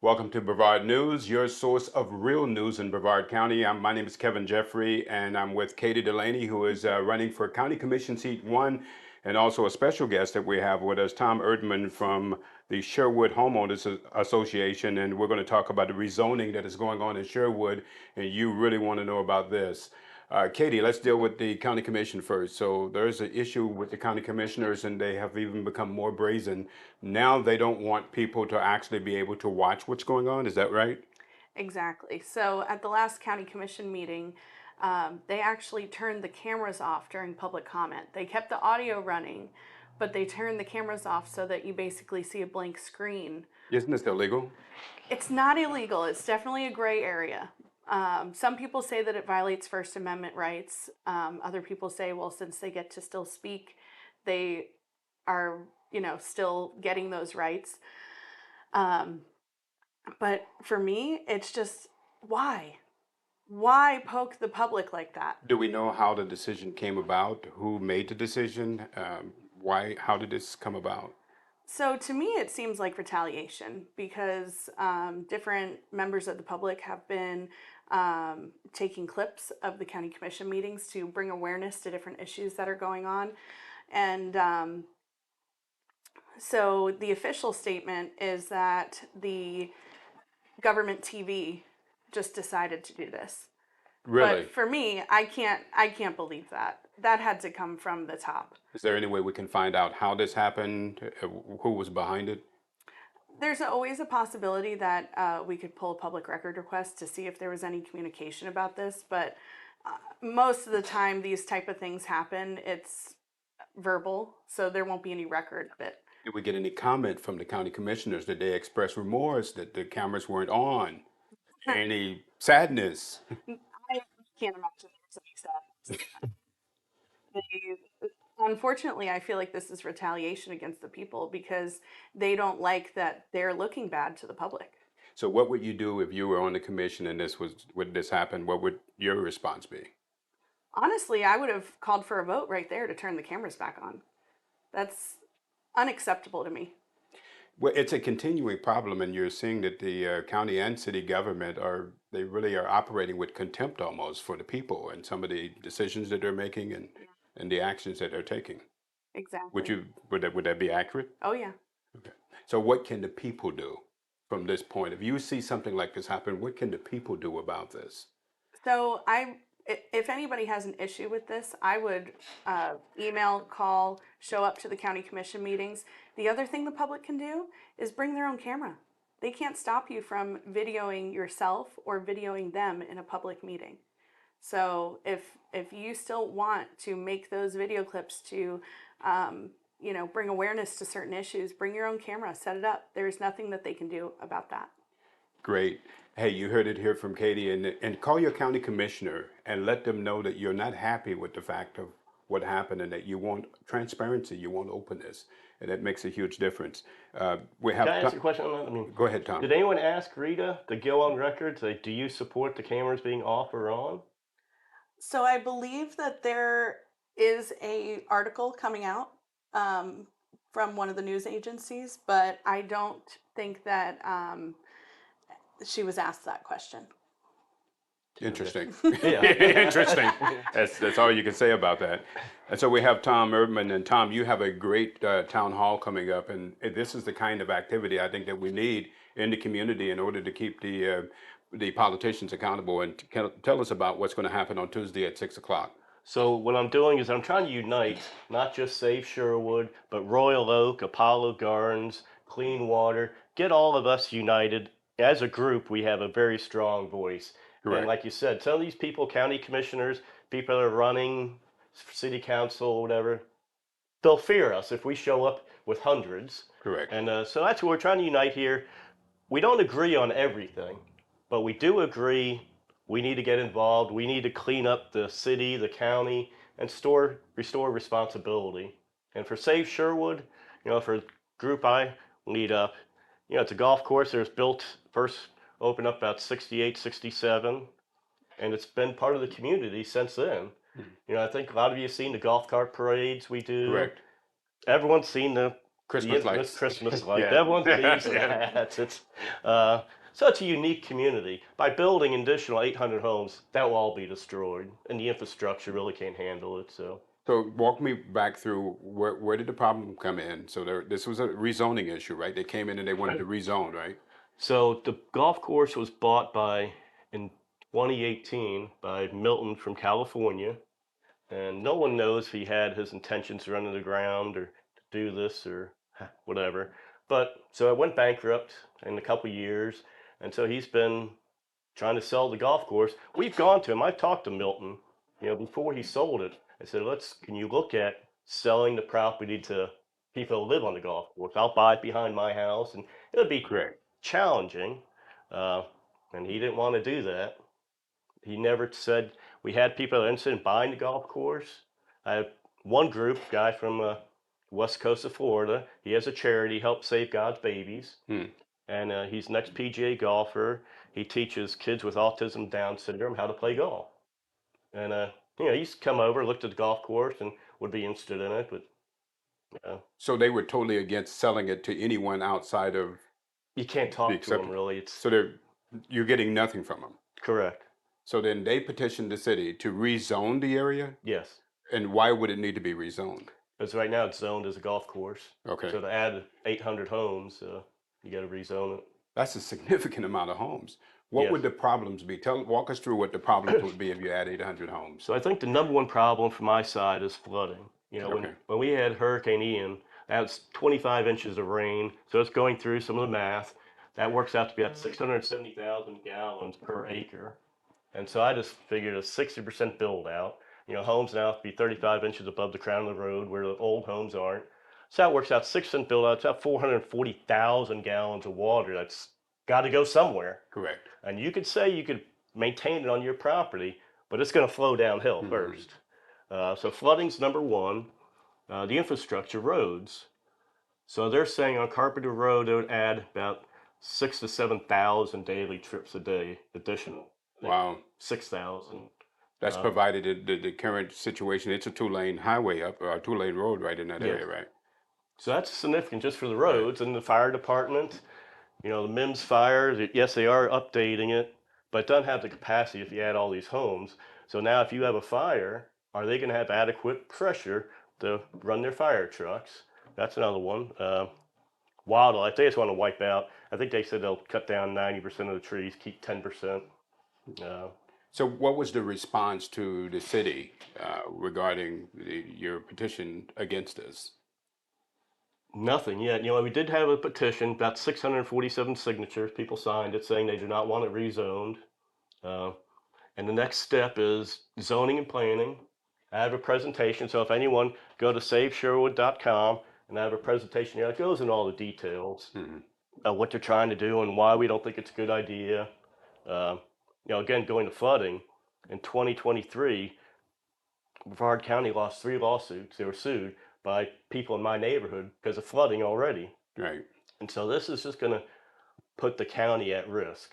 Welcome to Brevard News, your source of real news in Brevard County. My name is Kevin Jeffery, and I'm with Katie Delaney, who is running for County Commission Seat 1, and also a special guest that we have with us, Tom Erdman from the Sherwood Homeowners Association, and we're going to talk about the rezoning that is going on in Sherwood, and you really want to know about this. Katie, let's deal with the county commission first. So there's an issue with the county commissioners, and they have even become more brazen. Now they don't want people to actually be able to watch what's going on. Is that right? Exactly. So at the last county commission meeting, they actually turned the cameras off during public comment. They kept the audio running, but they turned the cameras off so that you basically see a blank screen. Isn't this illegal? It's not illegal. It's definitely a gray area. Some people say that it violates First Amendment rights. Other people say, well, since they get to still speak, they are, still getting those rights. Um, but for me, it's just why? Why poke the public like that? Do we know how the decision came about? Who made the decision? Why? How did this come about? So to me, it seems like retaliation because different members of the public have been taking clips of the county commission meetings to bring awareness to different issues that are going on. And so the official statement is that the government TV just decided to do this. Really? But for me, I can't believe that. That had to come from the top. Is there any way we can find out how this happened? Who was behind it? There's always a possibility that we could pull a public record request to see if there was any communication about this, but most of the time these type of things happen, it's verbal, so there won't be any record of it. Did we get any comment from the county commissioners? Did they express remorse that the cameras weren't on? Any sadness? I can't imagine there's any sadness. Unfortunately, I feel like this is retaliation against the people because they don't like that they're looking bad to the public. So what would you do if you were on the commission and when this happened? What would your response be? Honestly, I would have called for a vote right there to turn the cameras back on. That's unacceptable to me. Well, it's a continuing problem, and you're seeing that the county and city government they really are operating with contempt almost for the people and some of the decisions that they're making Yeah, and the actions that they're taking. exactly. Would that be accurate? Oh, yeah. Okay. So what can the people do from this point? If you see something like this happen, what can the people do about this? So if anybody has an issue with this, I would email, call, show up to the county commission meetings. The other thing the public can do is bring their own camera. They can't stop you from videoing yourself or videoing them in a public meeting. So if you still want to make those video clips to, bring awareness to certain issues, bring your own camera, set it up. There's nothing that they can do about that. Great. Hey, you heard it here from Katie, and call your county commissioner and let them know that you're not happy with the fact of what happened and that you want transparency, you want openness, and that makes a huge difference. We Can have, I ask you a question on that? go ahead, Tom. Did anyone ask Rita to go on record, say, do you support the cameras being off or on? So I believe that there is a article coming out um, from one of the news agencies, but I don't think that she was asked that question. Interesting. Yeah. Interesting. That's all you can say about that. And so we have Tom Erdman, and Tom, you have a great town hall coming up, and this is the kind of activity I think that we need in the community in order to keep the politicians accountable. And tell us about what's going to happen on Tuesday at 6 o'clock. So what I'm doing is I'm trying to unite not just Save Sherwood, but Royal Oak, Apollo Gardens, Clean Water, get all of us united. As a group, we have a very strong voice. And Correct. like you said, some of these people, county commissioners, people that are running city council, whatever, they'll fear us if we show up with hundreds. Correct. And so that's what we're trying to unite here. We don't agree on everything, but we do agree we need to get involved. We need to clean up the city, the county, and restore responsibility. And for Save Sherwood, for Group I, we need it's a golf course that was built first opened up about 68, 67, and it's been part of the community since then. Mhm. I think a lot of you have seen the golf cart parades we do. Correct. Everyone's seen the The Christmas infamous lights. Christmas lights. Yeah. Everyone believes Yeah. that. It's such a unique community. By building additional 800 homes, that will all be destroyed, and the infrastructure really can't handle it. So, So walk me back through where did the problem come in? So this was a rezoning issue, right? They came in and they wanted to rezone, right? so the golf course was bought by in 2018 by Milton from California, and no one knows if he had his intentions to run to the ground or to do this or whatever. But so it went bankrupt in a couple years, and so he's been trying to sell the golf course. We've gone to him. I've talked to Milton, before he sold it. I said, can you look at selling the property to people who live on the golf course? I'll buy it behind my house, and it would be Correct. challenging. Uh, and he didn't want to do that. He never said we had people that are interested in buying the golf course. I have one group, guy from west coast of Florida. He has a charity, Help Save God's Babies, Hmm. and he's an ex-PGA golfer. He teaches kids with autism, Down syndrome how to play golf. And he's come over, looked at the golf course, and would be interested in it. But So they were totally against selling it to anyone outside of you can't the talk to him accepted. really. It's So you're getting nothing from them. correct. So then they petitioned the city to rezone the area. Yes, And why would it need to be rezoned? because right now it's zoned as a golf course. Okay. So to add 800 homes, you got to rezone it. That's a significant amount of homes. What Yes. would the problems be? Walk us through what the problems would be if you add 800 homes. So I think the number one problem from my side is flooding. Okay. When we had Hurricane Ian, that's 25 inches of rain. So it's going through some of the math. That works out to be at 670,000 gallons per acre. And so I just figured a 60% build out. Homes now have to be 35 inches above the crown of the road where the old homes aren't. So that works out 6% build out. It's about 440,000 gallons of water that's got to go somewhere. Correct. And you could say you could maintain it on your property, but it's going to flow downhill first. So flooding's number one. The infrastructure, roads. So they're saying on Carpenter Road, it would add about 6,000 to 7,000 daily trips a day additional. Wow. 6,000. That's provided the current situation. It's a two-lane highway or a two-lane road right in that Yes. area, right? So that's significant just for the roads and the fire department. The MIMS fire, yes, they are updating it, but it doesn't have the capacity if you add all these homes. So now if you have a fire, are they going to have adequate pressure to run their fire trucks? That's another one. Wildlife, they just want to wipe out. I think they said they'll cut down 90% of the trees, keep 10%. So what was the response to the city regarding your petition against this? Nothing yet. We did have a petition, about 647 signatures. People signed it saying they do not want it rezoned. And the next step is zoning and planning. I have a presentation, so if anyone, go to savesherwood.com and I have a presentation here that goes into all the details of what they're trying to do and why we don't think it's a good idea. Again, going to flooding, in 2023, Brevard County lost 3 lawsuits. They were sued by people in my neighborhood because of flooding already. Right. And so this is just going to put the county at risk.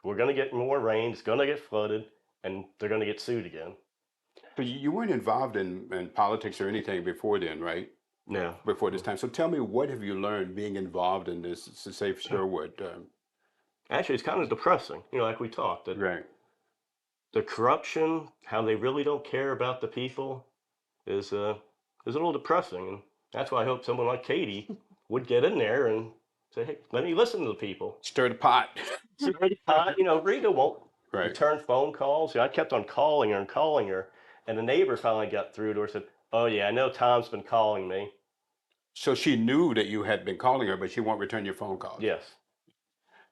We're going to get more rain, it's going to get flooded, and they're going to get sued again. But you weren't involved in politics or anything before then, right? No. Before this time. So tell me, what have you learned being involved in this Safe Sherwood? Actually, it's kind of depressing, like we talked. That Right. the corruption, how they really don't care about the people, is a little depressing. And that's why I hope someone like Katie would get in there and say, hey, let me listen to the people. Stir the pot. So, Rita won't Right. return phone calls. I kept on calling her, and the neighbor finally got through to her and said, oh, yeah, I know Tom's been calling me. So she knew that you had been calling her, but she won't return your phone calls. Yes.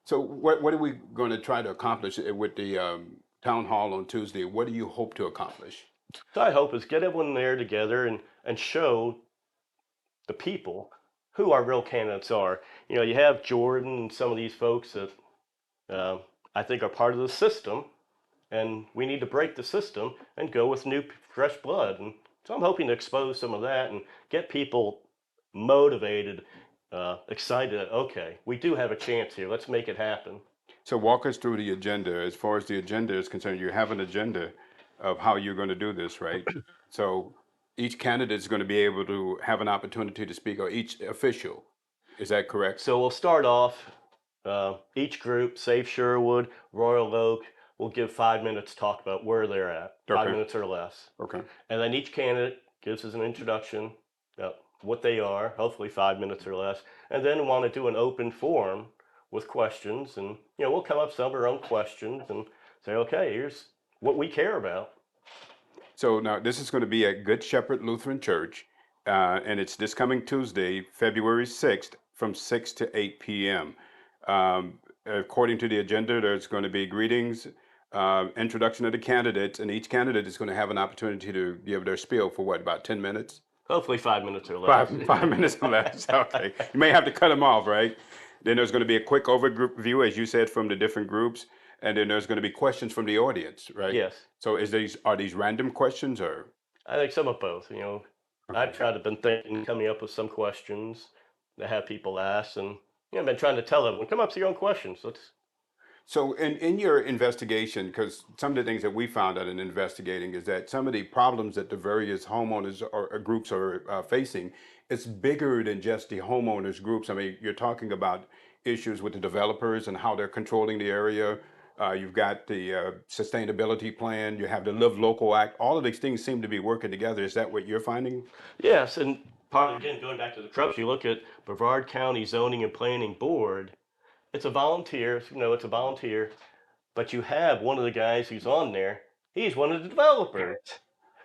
So what are we going to try to accomplish with the town hall on Tuesday? What do you hope to accomplish? So I hope is get everyone there together and show the people who our real candidates are. You have Jordan and some of these folks that I think are part of the system, and we need to break the system and go with new, fresh blood. And so I'm hoping to expose some of that and get people motivated, excited. Okay, we do have a chance here. Let's make it happen. So walk us through the agenda. As far as the agenda is concerned, you have an agenda of how you're going to do this, right? So each candidate is going to be able to have an opportunity to speak, or each official. Is that correct? So we'll start off, each group, Save Sherwood, Royal Oak, will give 5 minutes to talk about where they're at, 5 minutes or less. Okay. And then each candidate gives us an introduction, what they are, hopefully 5 minutes or less. And then want to do an open forum with questions. And, we'll come up with some of our own questions and say, okay, here's what we care about. So now this is going to be at Good Shepherd Lutheran Church, and it's this coming Tuesday, February 6th, from 6 to 8 p.m. According to the agenda, there's going to be greetings, introduction of the candidates, and each candidate is going to have an opportunity to give their spiel for what, about 10 minutes? Hopefully 5 minutes or less. 5 minutes or less. Okay. You may have to cut them off, right? Then there's going to be a quick overview, as you said, from the different groups. And then there's going to be questions from the audience, right? Yes. So are these random questions, or? I think some of both. I've tried to been thinking, coming up with some questions to have people ask, and I've been trying to tell everyone, come up with your own questions. So in your investigation, because some of the things that we found out in investigating is that some of the problems that the various homeowners or groups are facing, it's bigger than just the homeowners groups. I mean, you're talking about issues with the developers and how they're controlling the area. You've got the sustainability plan, you have the Live Local Act. All of these things seem to be working together. Is that what you're finding? Yes, and again, going back to the tropes, you look at Brevard County Zoning and Planning Board, it's a volunteer, it's a volunteer, but you have one of the guys who's on there, he's one of the developers.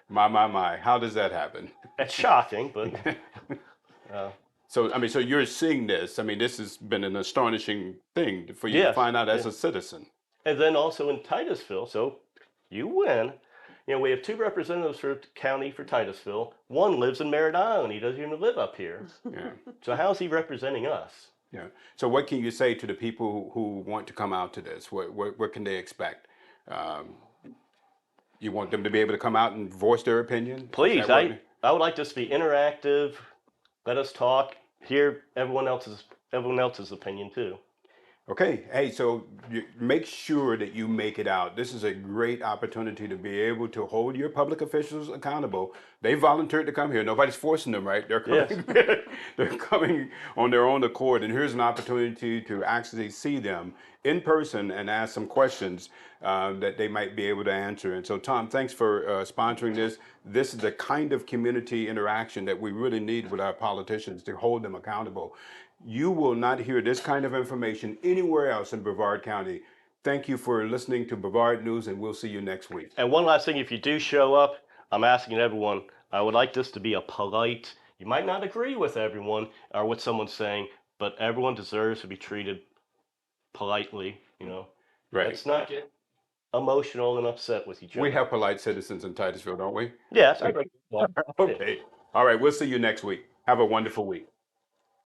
My. How does that happen? That's shocking, but... So you're seeing this. I mean, this has been an astonishing thing for you to Yes, find out as yes. a citizen. And then also in Titusville, so you win. We have 2 representatives for the county for Titusville. One lives in Merritt Island. He doesn't even live up here. Yeah. So how's he representing us? Yeah. So what can you say to the people who want to come out to this? What can they expect? You want them to be able to come out and voice their opinion? Please, I would like this to be interactive. Let us talk. Hear everyone else's opinion too. Okay. Hey, so make sure that you make it out. This is a great opportunity to be able to hold your public officials accountable. They volunteered to come here. Nobody's forcing them, right? They're coming. Yes. They're coming on their own accord, and here's an opportunity to actually see them in person and ask some questions that they might be able to answer. And so, Tom, thanks for sponsoring this. This is the kind of community interaction that we really need with our politicians to hold them accountable. You will not hear this kind of information anywhere else in Brevard County. Thank you for listening to Brevard News, and we'll see you next week. And one last thing, if you do show up, I'm asking everyone, I would like this to be a polite, you might not agree with everyone or what someone's saying, but everyone deserves to be treated politely, Right. Let's not get emotional and upset with each other. We have polite citizens in Titusville, don't we? Yes. Okay. All right. We'll see you next week. Have a wonderful week.